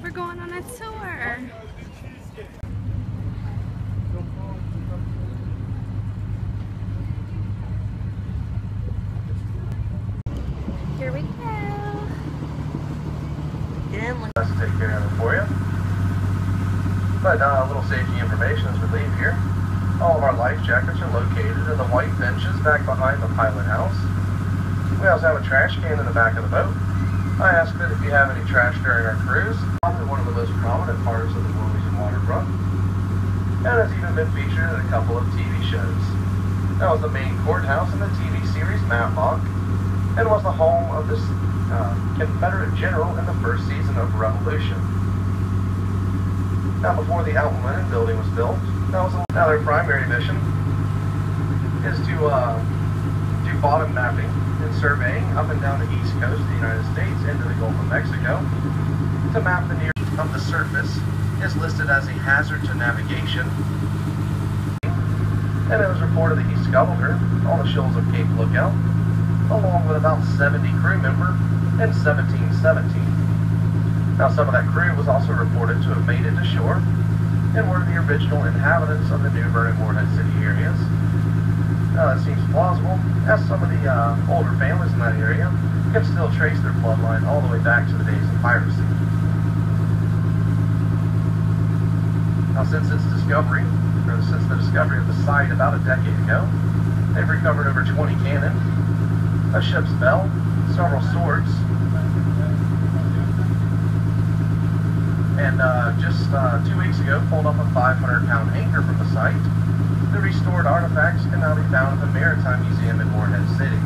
We're going on a tour. Here we go. And let's take care of it for you. But a little safety information as we leave here. All of our life jackets are located in the white benches back behind the pilot house. We also have a trash can in the back of the boat. I ask that if you have any trash during our cruise, it's one of the most prominent parts of the Wilmington waterfront, and has even been featured in a couple of TV shows. That was the main courthouse in the TV series Matlock, and was the home of this Confederate general in the first season of Revolution. Now, before the Alton building was built, now their primary mission is to do bottom mapping and surveying up and down the east coast of the United States into the Gulf of Mexico. To map the near of the surface is listed as a hazard to navigation, and it was reported that he scuttled her on the shoals of Cape Lookout, along with about 70 crew members in 1717. Now, some of that crew was also reported to have made it to shore and were the original inhabitants of the New Bern and Morehead City areas. Now, that seems plausible, as some of the older families in that area can still trace their bloodline all the way back to the days of piracy. Now, since the discovery of the site about a decade ago, they've recovered over 20 cannon, a ship's bell, several swords, and just 2 weeks ago pulled up a 500-pound anchor from the site. The restored artifacts can now be found at the Maritime Museum in Morehead City.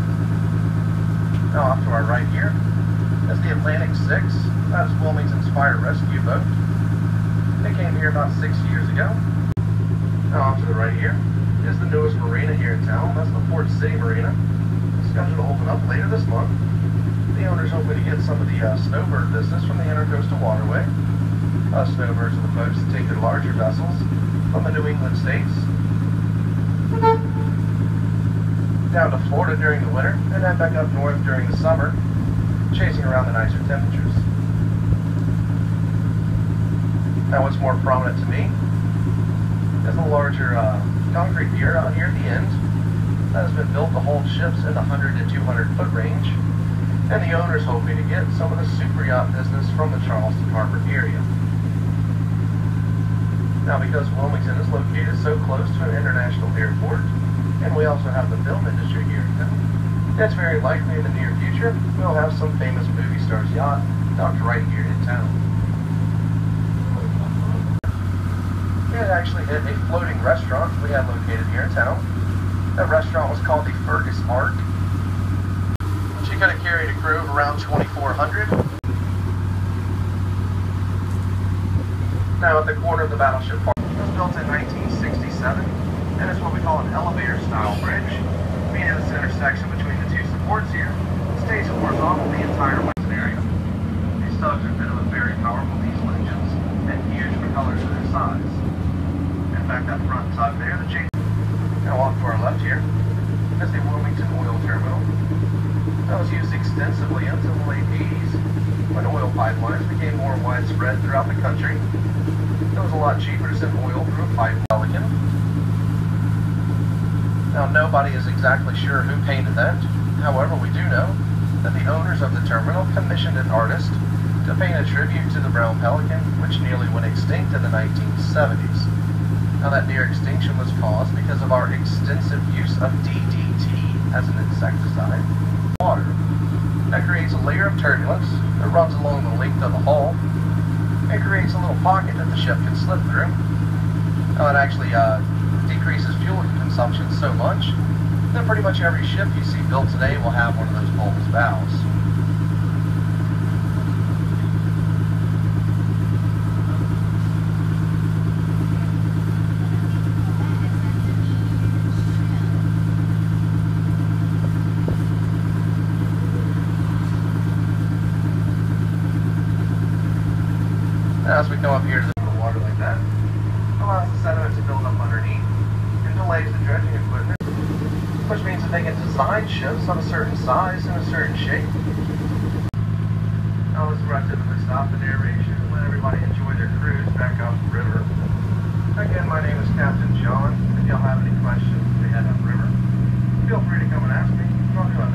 Now, off to our right here is the Atlantic 6. That is Wilmington's fire rescue boat. They came here about 6 years ago. Now, off to the right here is the newest marina here in town. That's the Port City Marina. It's scheduled to open up later this month. The owner's hoping to get some of the snowbird business from the Intercoastal Waterway. Snowbirds are the boats that take their larger vessels from the New England states down to Florida during the winter, and then back up north during the summer, chasing around the nicer temperatures. Now, what's more prominent to me is the larger concrete pier out here at the end that has been built to hold ships in the 100 to 200 foot range, and the owner's hoping to get some of the super yacht business from the Charleston Harbor area. Now, because Wilmington is located so close to an international airport, and we also have the film industry here in town, it's very likely in the near future we'll have some famous movie star's yacht docked right here in town. It actually hit a floating restaurant we have located here in town. That restaurant was called the Fergus Ark. She could have carried a crew of around 2,400. Now, at the corner of the Battleship Park, it was built in 1967, and it's what we call an elevator-style bridge, meaning this intersection between the two supports here stays horizontal the entire western area. These tugs are fitted with very powerful diesel engines and huge propellers for their size. In fact, that front tug there, the J. Now, off to our left here is the Wilmington Oil Terminal. That was used extensively until the late 80s, when oil pipelines became more widespread throughout the country. It was a lot cheaper to send oil through a pipe. Pelican. Now, nobody is exactly sure who painted that. However, we do know that the owners of the terminal commissioned an artist to paint a tribute to the brown pelican, which nearly went extinct in the 1970s. Now, that near extinction was caused because of our extensive use of DDT as an insecticide. Water. That creates a layer of turbulence that runs along the length of the hull. It creates a little pocket that the ship can slip through. Now, it actually decreases fuel consumption so much that pretty much every ship you see built today will have one of those bulbous valves. Now, as we come up here to the water like that, it allows the sediment to build up underneath and delays the dredging equipment, which means that they can design ships of a certain size and a certain shape. Now, this is where I typically stop the narration and let everybody Captain John. If y'all have any questions as we head upriver, feel free to come and ask me, and I'll do my